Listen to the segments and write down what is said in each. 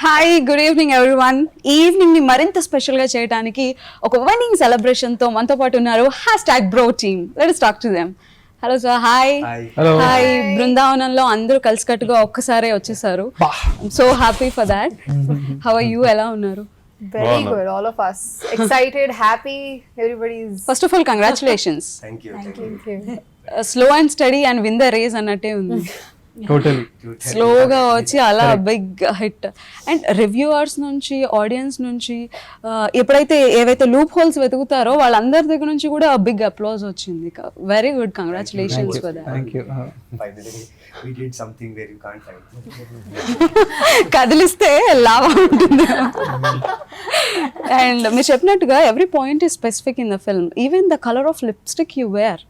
Hi good evening everyone. ఈ evening ని మరింత స్పెషల్ గా చేయడానికి ఒక విన్నింగ్ సెలబ్రేషన్ తో మనతో పాటు ఉన్నారు #bro team. Let's talk to them. Hello sir. Hi. Hi. బృందావనంలో అందరూ కలిసికట్టుగా ఒక్కసారే వచ్చేసారు. So happy for that. How are you? ఎలా ఉన్నారు? Very good, all of us. Excited, happy, everybody's. First of all congratulations. Thank you. Thank you. Slow and steady and win the race అన్నట్టే ఉంది. Total స్లోగా వచ్చి అలా big hit. And reviewers నుంచి, audience నుంచి ఎప్పుడైతే ఏవైతే లూప్ హోల్స్ వెతుకుతారో వాళ్ళందరి దగ్గర నుంచి కూడా బిగ్ అప్లాజ్ వచ్చింది. Very good, congratulations for that. Thank you. Finally, we did something where you can't find. కదిలిస్తే లాభా ఉంటుంది. అండ్ మీరు చెప్పినట్టుగా every point is specific in the film. Even the colour of lipstick you wear,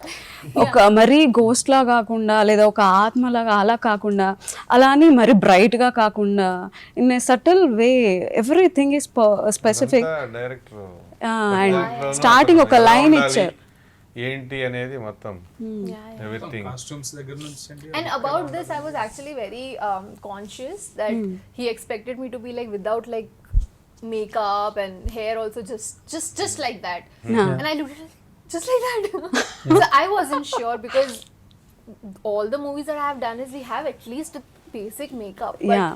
ఒక మరీ ghost లా కాకుండా లేదా ఒక ఆత్మలాగా అలా కాకుండా, అలా అని మరీ బ్రైట్ గా కాకుండా, in a subtle way everything is specific. Director and starting ఒక లైన్ ఇచ్చారు. ఏంటి అనేది మొత్తం everything. And about this, I was actually very conscious that he expected me to be like without like makeup and hair also just like that. And I looked at it just like that. So I wasn't sure because all the movies that I have done is we have at least a basic makeup. But Yeah.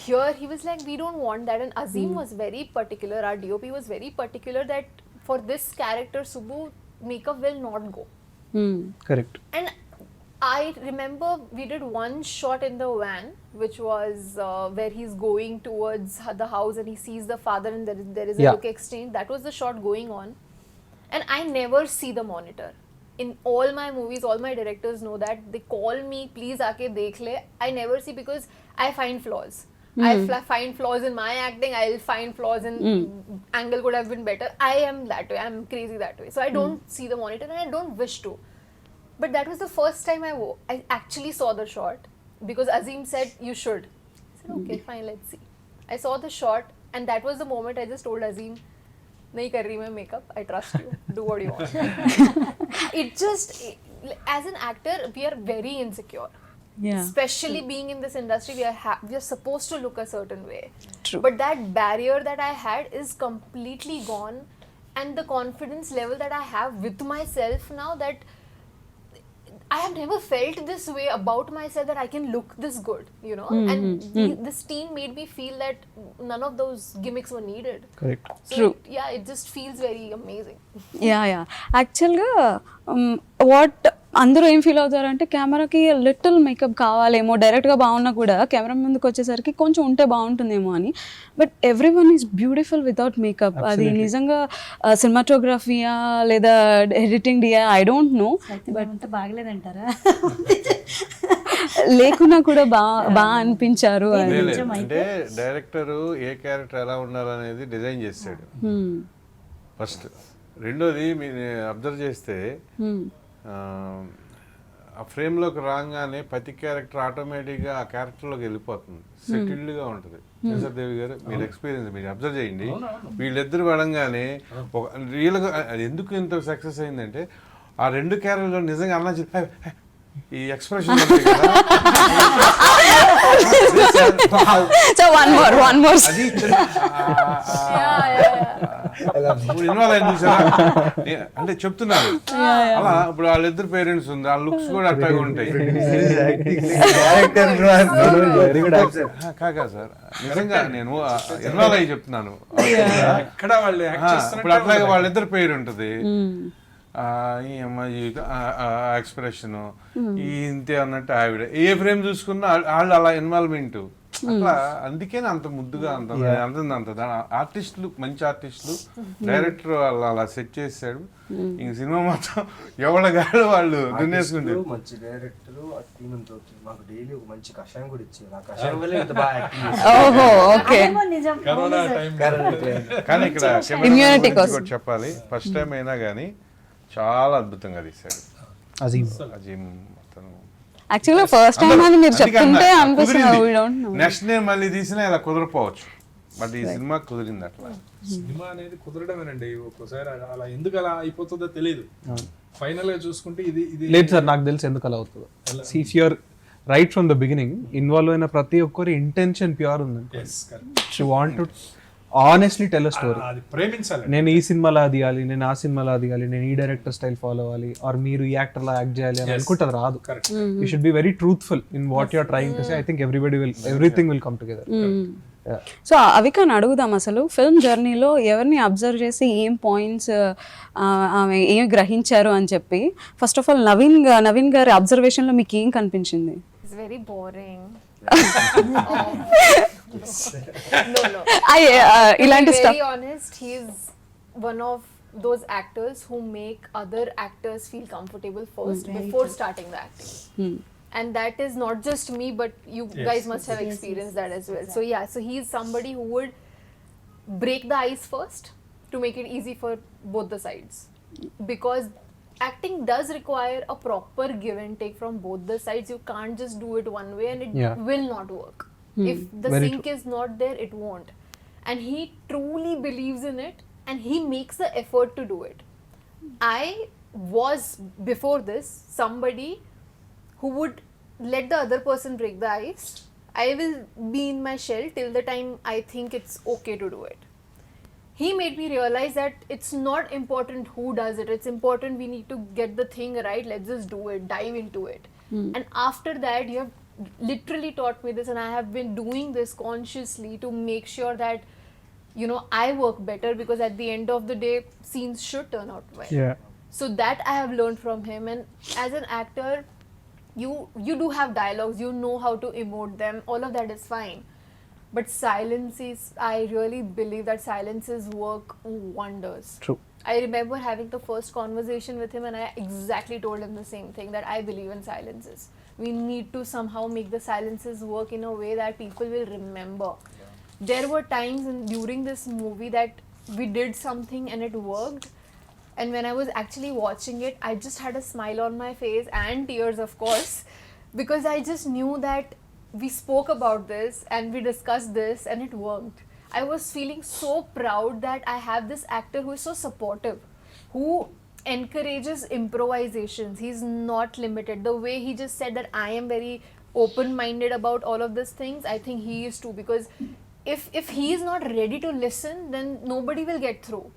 here he was like, we don't want that. And Azim was very particular. Our DOP was very particular that for this character, Subbu, makeup will not go. Correct. And I remember we did one shot in the van, which was where he's going towards the house and he sees the father and there is a look exchange. That was the shot going on. And I never see the monitor. In all my movies, all my directors know that. They call me, please aake dekh le. I never see because I find flaws. I'll find flaws in my acting. I'll find flaws in angle could have been better. I am that way. I'm crazy that way. So I don't see the monitor and I don't wish to. But that was the first time I actually saw the shot because Azim said you should. I said okay, fine, let's see. I saw the shot and that was the moment I just told Azim, nahi kar rahi main makeup. I trust you. Do what you want. As an actor, we are very insecure. Yeah. Especially being in this industry, we are supposed to look a certain way. True. But that barrier that I had is completely gone, and the confidence level that I have with myself now, that I have never felt this way about myself, that I can look this good, you know. And this team made me feel that none of those gimmicks were needed. Correct. So True. it just feels very amazing. Yeah యాక్చువల్గా what అందరూ ఏం feel అవుతారంటే కెమెరాకి little makeup కావాలేమో, డైరెక్ట్గా బాగున్నా కూడా camera ముందుకు వచ్చేసరికి కొంచెం ఉంటే బాగుంటుందేమో అని. But every one is beautiful without makeup. అది నిజంగా సినిమాటోగ్రఫీయా లేదా ఎడిటింగ్ డియా ఐ డోంట్ నో. బట్ బాగలేదంటారా? లేకున్నా కూడా బాగా అనిపించారు అని. అంటే డైరెక్టర్ ఏ క్యారెక్టర్ ఎలా ఉండాలనేది డిజైన్ చేస్తాడు ఫస్ట్. రెండోది మీరు అబ్జర్వ్ చేస్తే ఆ ఫ్రేమ్లోకి రాగానే ప్రతి క్యారెక్టర్ ఆటోమేటిక్గా ఆ క్యారెక్టర్లోకి వెళ్ళిపోతుంది, సెటిల్డ్గా ఉంటుంది. దేవి గారు మీరు ఎక్స్పీరియన్స్ మీరు అబ్జర్వ్ చేయండి. వీళ్ళిద్దరు పడంగానే ఒక రియల్గా ఎందుకు ఇంత సక్సెస్ అయిందంటే ఆ రెండు క్యారెక్టర్లో నిజంగా అన్నా ఈ ఎక్స్ప్రెషన్ ఇన్వాల్వ్ అయింది చూసారా అంటే చెప్తున్నాను. అలా ఇప్పుడు వాళ్ళిద్దరు పేరెంట్స్ ఉంది, ఆ లుక్స్ కూడా అట్లాగే ఉంటాయి. కాకా సార్ నిజంగా నేను ఇన్వాల్వ్ అయ్యి చెప్తున్నాను. ఇప్పుడు అట్లాగే వాళ్ళిద్దరు పేరు ఉంటుంది, ఈ అమ్మాయి ఎక్స్ప్రెషన్ ఇంతే అన్నట్టు ఆవిడ ఏ ఫ్రేమ్ చూసుకున్నా వాళ్ళు అలా ఇన్వాల్వ్మెంట్ అట్లా. అందుకే అంత ముద్దుగా అంత ఆర్టిస్టులు, మంచి ఆర్టిస్టులు, డైరెక్టర్ వాళ్ళు అలా సెట్ చేశాడు. ఇంక సినిమా మొత్తం ఎవడగాడు వాళ్ళు దున్నేసుకుంటారు. మంచి డైరెక్టర్ మాకు డైలీ ఒక మంచి కషాయం కూడా ఇచ్చారు. ఆ కషాయం వల్ల ఇంత బాగా కానీ ఇక్కడ Immunity కోసం. కూడా చెప్పాలి, ఫస్ట్ టైం అయినా కానీ చాలా అద్భుతంగా తీశాడు అజీమ్. అతను యాక్చువల్గా ఫస్ట్ టైం అని మీరు చెప్తుంటే అనిపిస్తుంది. నెక్స్ట్ డే మళ్ళీ తీసినా ఇలా కుదరపోవచ్చు, బట్ ఈ సినిమా కుదిరింది. అట్లా సినిమా అనేది కుదరడమేనండి. ఒక్కోసారి అలా ఎందుకు అలా అయిపోతుందో తెలియదు. ఫైనల్ గా చూసుకుంటే ఇది లేదు సార్, నాకు తెలుసు ఎందుకు అలా అవుతుందో. If you're right from the beginning involve అయిన ప్రతి ఒక్కరి ఇంటెన్షన్ ప్యూర్ ఉంది. Yes correct. She want to honestly tell a story. అది ప్రేమించాలి. నేను ఈ సినిమాలో అది తీయాలి, నేను ఆ సినిమాలో అది తీయాలి, నేను ఈ డైరెక్టర్ స్టైల్ ఫాలో అవ్వాలి, ఆర్ మీరు ఈ యాక్టర్ లా యాక్ట్ చేయాలి అని అనుకుంటారు రాదు. Correct. You should be very truthful in what you are trying to say. I think everything will come together. So అవికాని అడుగుదాం, అసలు ఫిల్మ్ జర్నీలో ఎవరిని అబ్జర్వ్ చేసి ఏం పాయింట్స్ ఆమె ఏం గ్రహించారు అని చెప్పి. ఫస్ట్ ఆఫ్ ఆల్ నవీన్ గారి అబ్జర్వేషన్లో మీకు ఏం కనిపించింది? It's very boring. No. ఇలాంటి To be stuff. very honest, he's one of those actors who make other actors feel comfortable first before starting the acting. And that is not just me, but you guys must have experienced that as well. So yeah, so he's somebody who would break the ice first to make it easy for both the sides, because acting does require a proper give and take from both the sides. You can't just do it one way and it Yeah. will not work. If the Very sync is not there, it won't. And he truly believes in it and he makes the effort to do it. I was before this somebody who would let the other person break the ice. I will be in my shell till the time I think it's okay to do it. He made me realize that it's not important who does it. It's important we need to get the thing right. Let's just do it, dive into it. And after that, you have literally taught me this, and I have been doing this consciously to make sure that, you know, I work better, because at the end of the day, scenes should turn out well. Yeah. So that I have learned from him. And as an actor, you do have dialogues, you know how to emote them, all of that is fine. But silences, I really believe that silences work wonders. True. I remember having the first conversation with him and I exactly told him the same thing, that I believe in silences. We need to somehow make the silences work in a way that people will remember. There were times during this movie that we did something and it worked. And when I was actually watching it, I just had a smile on my face and tears, of course, because I just knew that we spoke about this and we discussed this and it worked. I was feeling so proud that I have this actor who is so supportive, who encourages improvisations. He's not limited. The way he just said that I am very open-minded about all of these things, I think he is too, because if he is not ready to listen, then nobody will get through.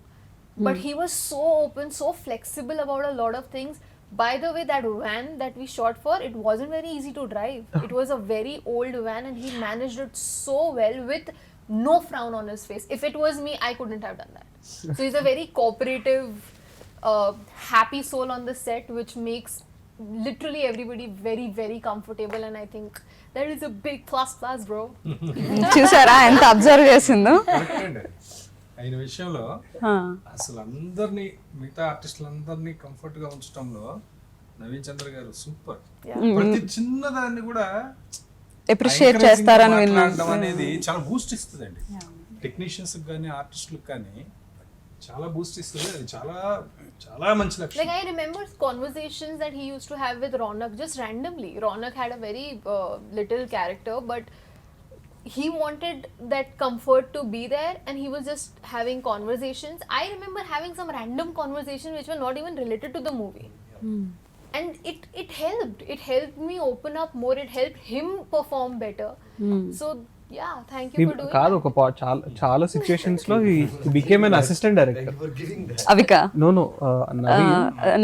But he was so open, so flexible about a lot of things. By the way, that van that we shot for, it wasn't very easy to drive. It was a very old van and he managed it so well with no frown on his face. If it was me, I couldn't have done that. So he's a very cooperative, happy soul on the set, which makes literally everybody very, very comfortable. And I think that is a big plus, bro. చూసారా ఎంత observe చేసిందో? Correct అండి. అయిన విషయంలో అసలు అందరినీ, మిగతా ఆర్టిస్టులందరినీ comfort గా ఉంచడంలో నవీన్ చంద్ర గారు సూపర్. ప్రతి చిన్నదాన్ని కూడా అప్రిషియేట్ చేస్తారని మాట్లాడడం అనేది చాలా బూస్ట్ ఇస్తుందండి. టెక్నీషియన్స్ కానీ ఆర్టిస్టులకు కానీ చాలా బూస్ట్ ఇస్తుంది. అది చాలా చాలా మంచి లక్షణం. Like I remember conversations that he used to have with Ronak just randomly. Ronak had a very little character, but he wanted that comfort to be there and he was just having conversations. I remember having some random conversations which were not even related to the movie. And it helped me open up more. It helped him perform better. So yeah, thank you for doing కాదు, that. ఒక చాలా situations లో he became an assistant director. You were giving that. Avika No,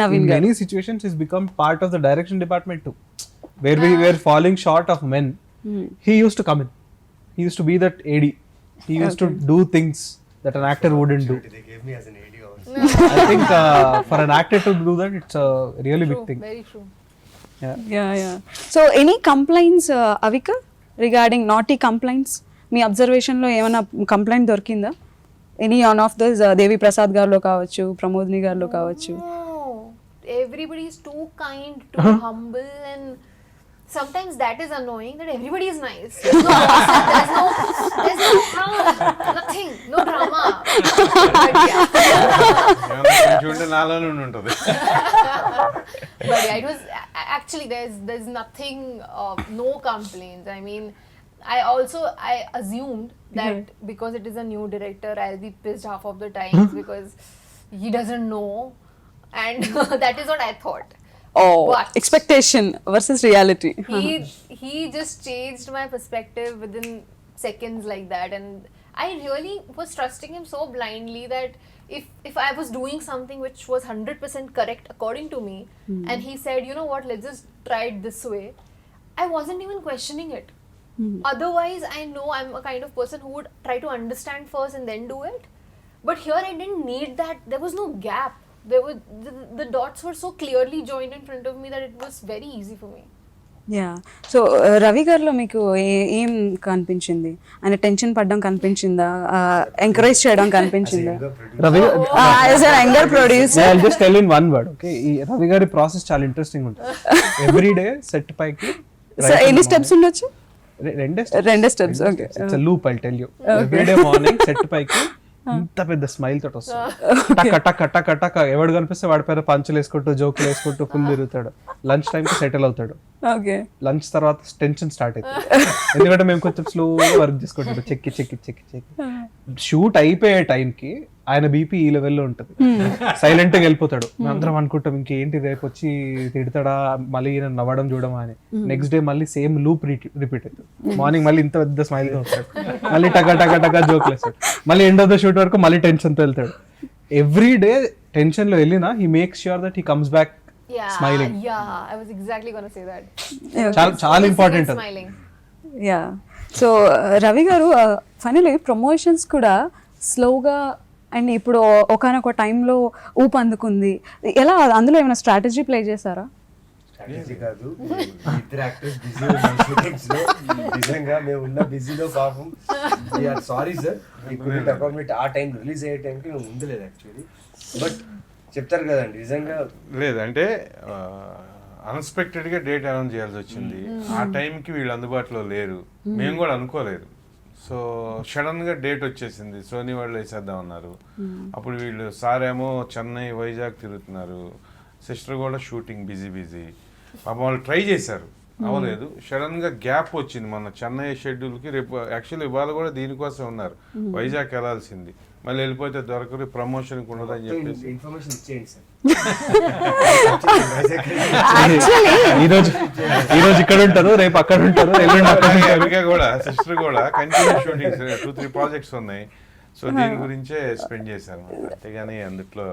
Naveen in garu. many situations he's become part of the direction department too, where we were falling short of men. He used to come in. He used to be that AD. He used to do things that an actor wouldn't do. They gave me as an AD also. I think for an actor to do that, it's a really big True, thing. very true. Yeah. So any complaints, Avika, regarding naughty complaints? మీ అబ్జర్వేషన్లో ఏమైనా complaint దొరికిందా? Any on off this దేవి ప్రసాద్ గారిలో కావచ్చు, ప్రమోదిని గారిలో కావచ్చు? No, everybody is too kind, too humble, and sometimes that is annoying that everybody is nice. There's no gossip, there's no frown, nothing, no drama. But yeah. కొంచెం ఉంటే నాలోనే ఉంటుంది. But yeah, it was actually there's nothing, no complaints. I mean, I assumed that because it is a new director, I'll be pissed half of the times because he doesn't know, and that is what I thought. But- expectation versus reality. he just changed my perspective within seconds like that, and I really was trusting him so blindly that if I was doing something which was 100% correct according to me, and he said, you know what, let's just try it this way, I wasn't even questioning it. Otherwise, I know I'm a kind of person who would try to understand first and then do it, but here I didn't need that. There was no gap. There were the dots were so clearly joined in front of me that it was very easy for me. Yeah. So Ravi గారిలో మీకు ఏం కనిపించింది? ఆయన tension పడడం కనిపించిందా? Encourage చేయడం కనిపించిందా? Ravi younger producer. I'll just tell in one word, okay? ఈ రవి గారి ప్రాసెస్ చాలా ఇంట్రెస్టింగ్ ఉంటుంది. ఎవ్రీ డే సెట్ పైకి ఎన్ని స్టెప్స్ ఉండొచ్చు? రెండే steps, okay. It's loop, I tell you. Every day morning set పైకి ఇంత పెద్ద స్మైల్ తోటి వస్తాడు. టక్ టక్ టక్ టక్ ఎవడు కనిపిస్తే వాడి పేరు పంచులు వేసుకుంటూ జోకులు వేసుకుంటూ ఫుల్ తిరుగుతాడు. లంచ్ టైం కి సెటిల్ అవుతాడు. ఓకే. లంచ్ తర్వాత టెన్షన్ స్టార్ట్ అవుతుంది. ఎందుకంటే మేము కొంచెం స్లోగా వర్క్ చేసుకుంటాడు. చెక్కి చెక్కి చెక్కి చెక్కి షూట్ అయిపోయే టైంకి ఆయన బీపీ ఈ లెవెల్లో ఉంటుంది. సైలెంట్ గా వెళ్ళిపోతాడు. మేము అందరం అనుకుంటాం ఇంకేంటి రేపు వచ్చి తిడతాడా, మళ్ళీ ఈయన నవ్వడం చూడమా అని. నెక్స్ట్ డే మళ్ళీ సేమ్ లూప్ రిపీట్ అవుతుంది. మార్నింగ్ మళ్ళీ ఇంత పెద్ద స్మైల్ తో వస్తాడు. మళ్ళీ టకా టకా టకా జోక్లు వేస్తాడు. మళ్ళీ ఎండ్ ఆఫ్ ద షూట్ వరకు మళ్ళీ టెన్షన్ తో వెళ్తాడు. ఎవ్రీ డే టెన్షన్ లో వెళ్ళినా he makes sure that he comes back smiling. Yeah, I was exactly going to say that. చాలా ఇంపార్టెంట్ అది. Smiling. యా. సో రవి గారు ఫైనలీ ప్రమోషన్స్ కూడా స్లోగా అండ్ ఇప్పుడు ఒకనొక టైంలో ఊపు అందుకుంది. ఎలా, అందులో ఏమైనా స్ట్రాటజీ ప్లే చేశారా? స్ట్రాటజీ కాదు, ఇద్దరు యాక్టర్స్ బిజీ షూటింగ్స్ లో. నిజంగా మేము ఉన్న బిజీలో పాపం సారీ సార్, అకామిడేట్ ఆ టైం రిలీజ్ అయ్యే టైంకి మేము ఉండలేదు యాక్చువల్లీ. బట్ చెప్తారు కదండి నిజంగా. లేదంటే అన్ఎక్స్పెక్టెడ్ గా డేట్ అనౌన్స్ చేయాల్సి వచ్చింది. ఆ టైంకి వీళ్ళు అందుబాటులో లేరు, మేము కూడా అనుకోలేదు. సో సడన్ గా డేట్ వచ్చేసింది, సోనీ వాళ్ళు వేసేద్దాం అన్నారు. అప్పుడు వీళ్ళు సారేమో చెన్నై వైజాగ్ తిరుగుతున్నారు, సిస్టర్ కూడా షూటింగ్ బిజీ. పాపం వాళ్ళు ట్రై చేశారు, అవ్వలేదు. సడన్ గా గ్యాప్ వచ్చింది మన చెన్నై షెడ్యూల్ కి. రేపు యాక్చువల్లీ ఇవాళ కూడా దీనికోసం ఉన్నారు, వైజాగ్ వెళ్ళాల్సింది. మళ్ళీ వెళ్ళిపోతే దొరకరు, ప్రమోషన్ ఉండదని చెప్పేసి ఇన్ఫర్మేషన్ ఇచ్చేయండి సార్. ఈ రోజు ఇక్కడ ఉంటారు, రేపు అక్కడ ఉంటారు, ఎల్లుండి అక్కడ ఉంటారు. అమెరికా కూడా సిస్టర్ కూడా కంటిన్యూ షూటింగ్స్ 2-3 ప్రాజెక్ట్స్ ఉన్నాయి. సో దీని గురించే స్పెండ్ చేశారు. అంతేగాని అందుట్లో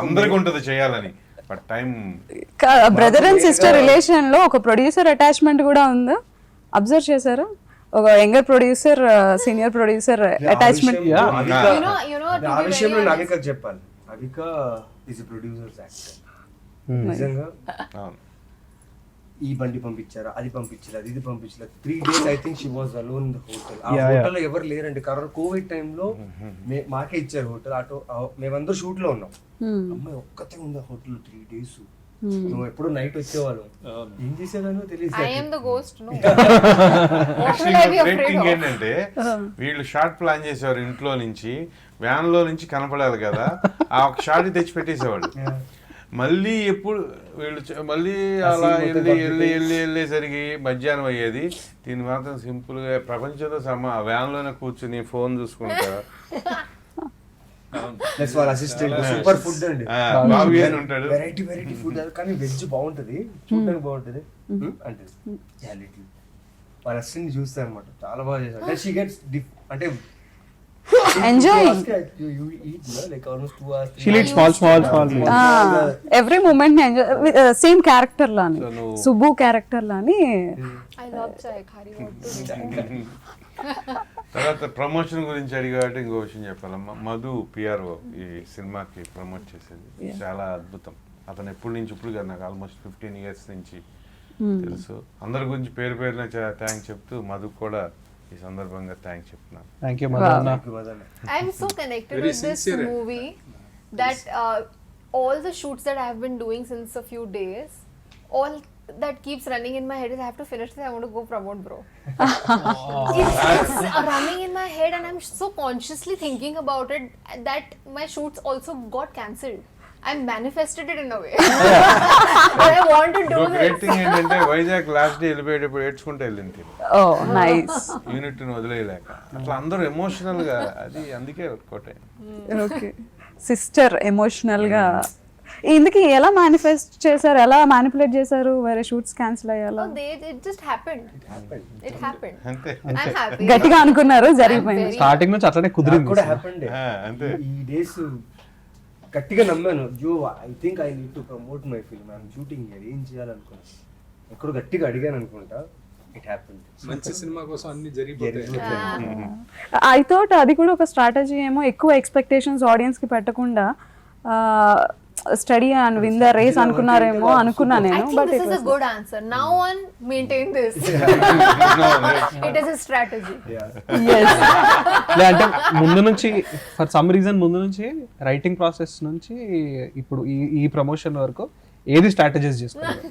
అందరికి ఉంటుంది చేయాలని, but time. Brother and sister relation లో ఒక ప్రొడ్యూసర్ అటాచ్మెంట్ కూడా ఉందా? అబ్జర్వ్ చేశారా? ఒక younger producer senior producer attachment. You know, to ఆ be విషయంలో very honest, నవికకు చెప్పాలి. Navika is producers actor. నిజంగా ఈ బండి పంపించారా, అది పంపించారా, ఇది పంపించారా. 3 days I think she was alone in the hotel. ఆ హోటల్ లో ఎవరు లేరండి. కరోనా కోవిడ్ టైంలో మాకే ఇచ్చారు హోటల్. ఆటో మేమందరూ షూట్ లో ఉన్నాం. అమ్మాయి ఒక్కతే ఉంది ఆ హోటల్ 3 days. నువ్వు ఎప్పుడు నైట్ వచ్చేవాళ్ళం, ఏం చేసేదానో తెలియదు. I am the ghost, no. Great thing ఏంటంటే వీళ్ళు షార్ట్ ప్లాన్ చేసేవారు ఇంట్లో నుంచి, వ్యాన్ లో నుంచి కనపడాలి కదా, ఆ ఒక షార్ట్ తెచ్చి పెట్టేసేవాళ్ళు. మళ్ళీ ఎప్పుడు వీళ్ళు మళ్ళీ అలా వెళ్ళేసరికి మధ్యాహ్నం అయ్యేది. దీని మాత్రం సింపుల్ గా ప్రపంచంతో వ్యాన్ లోనే కూర్చుని ఫోన్ చూసుకుంటా. వాళ్ళ అసిస్టెంట్ సూపర్ ఫుడ్ అండి, బాబు అని ఉంటాడు. Variety food. కానీ వెజ్ బాగుంటది, చూడడానికి బాగుంటది అంటే. వాళ్ళ అసిస్టెంట్ చూస్తే అనమాట చాలా బాగా చేశారు. షీ గెట్స్ అంటే enjoying. like almost 2 hours. She'll eat small meals. Every moment same character లాని, సుబ్బు క్యారెక్టర్ లాని. I love chai khari. What to do? తర్వాత ప్రమోషన్ గురించి అడిగాడు. ఇంకో విషయం చెప్పాలమ్మా, మధు పిఆర్ఓ ఈ సినిమాకి ప్రమోట్ చేసేది చాలా అద్భుతం. అతను ఎప్పటి నుంచి ఇప్పుడు కాదు, నాకు ఆల్మోస్ట్ 15 years నుంచి తెలుసు. అందరి గురించి పేరు పేరున థ్యాంక్స్ చెప్తూ మధు కూడా ఈ సందర్భంగా థ్యాంక్స్ చెప్తున్నాను. Thank you Madanna. I'm so connected Very with this sincere. movie that all the shoots that I have been doing since a few days, all that keeps running in my head is I have to finish this, I want to go promote bro. It's running in my head and I'm so consciously thinking about it that my shoots also got cancelled. I manifested it in a way. But I want to do great this. Thing ఏంటంటే Vizag last day వెళ్ళిపోయేటప్పుడు ఏడ్చుకుంటూ వెళ్ళింది ఓ nice. Unit ని వదిలేయలేక. అట్లా అందరూ emotional గా, అది అందుకే వర్కౌట్ అయింది. ఓకే. సిస్టర్ ఎమోషనల్ గా ఇందుకు ఎలా మేనిఫెస్ట్ చేశారు, ఎలా మ్యానిపులేట్ చేశారు వేరే షూట్స్ క్యాన్సిల్ అయ్యేలా? It just happened. It happened. అంతే. I'm happy. గట్టిగా అనుకున్నారు, జరిగిపోయింది. స్టార్టింగ్ నుంచి అట్లనే కుదిరింది. కూడా హ్యాపెండ్. అంతే. ఈ డేస్ గట్టిగా నమ్మాను, జో I think I need to promote my film, I'm shooting here, ఏం చేయాలనుకున్నాను, ఎక్కడో గట్టిగా అడిగాను అనుకుంటా. It happened. మంచి సినిమా కోసం అన్ని జరిగిపోతాయి. ఐ థాట్ అది కూడా ఒక స్ట్రాటజీ ఏమో, ఎక్కువ ఎక్స్పెక్టేషన్స్ ఆడియన్స్ కి పెట్టకుండా study and win the race అనుకున్నారేమో అనుకున్నా I నేను. think but this is a good answer. Now on, maintain this. It is a strategy. అంటే ముందు నుంచి ఫర్ సమ్ రీజన్ ముందు నుంచి రైటింగ్ ప్రాసెస్ నుంచి ఇప్పుడు ఈ ప్రమోషన్ వరకు ఏది స్ట్రాటజైజ్ చేసుకోవాలి,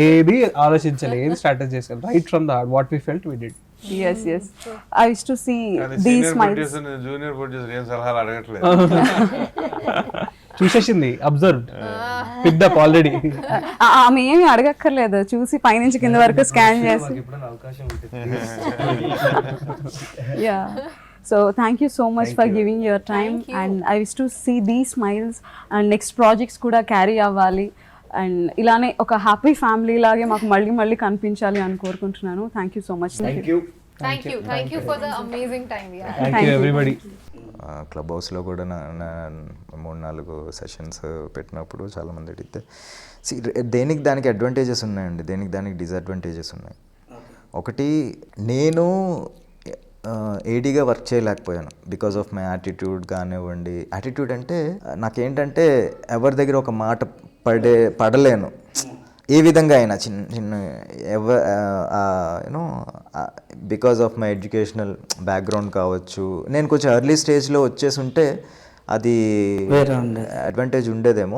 ఏది ఆలోచించాలి, ఏది స్ట్రాటజైజ్ చేసుకోవాలి, right from the what we felt we did. yes yes I used to see కానీ these senior smiles. producer ని junior producer ఏం సలహాలు అడగట్లేదు. చూసేసింది, అబ్జర్వ్డ్, పిక్డ్ అప్ ఆల్రెడీ. ఆమె ఏమి అడగక్కర్లేదు, చూసి పైనుంచి కింద వరకు స్కాన్ చేసి. మాకు ఎప్పుడైనా అవకాశం ఉంటుంది. Yeah. So thank you so much for giving your time. Thank you. And I wish to see these smiles and next projects kuda carry అవ్వాలి and ఇలానే ఒక హ్యాపీ ఫ్యామిలీ లాగే మాకు మళ్ళీ మళ్ళీ కనిపించాలి అని కోరుకుంటున్నాను. Thank you so much. Thank you. Thank you for the amazing time we had. Thank you everybody. Club హౌస్లో కూడా 3-4 సెషన్స్ పెట్టినప్పుడు చాలామంది అడిగితే దేనికి దానికి అడ్వాంటేజెస్ ఉన్నాయండి, దేనికి దానికి డిసడ్వాంటేజెస్ ఉన్నాయి. ఒకటి, నేను ఏడీగా వర్క్ చేయలేకపోయాను బికాస్ ఆఫ్ మై యాటిట్యూడ్ కానివ్వండి. యాటిట్యూడ్ అంటే నాకేంటంటే ఎవరి దగ్గర ఒక మాట పడలేను, ఏ విధంగా అయినా చిన్న you know because of my educational background కావచ్చు. నేను కొంచెం ఎర్లీ స్టేజ్లో వచ్చేసి ఉంటే అది అడ్వాంటేజ్ ఉండేదేమో.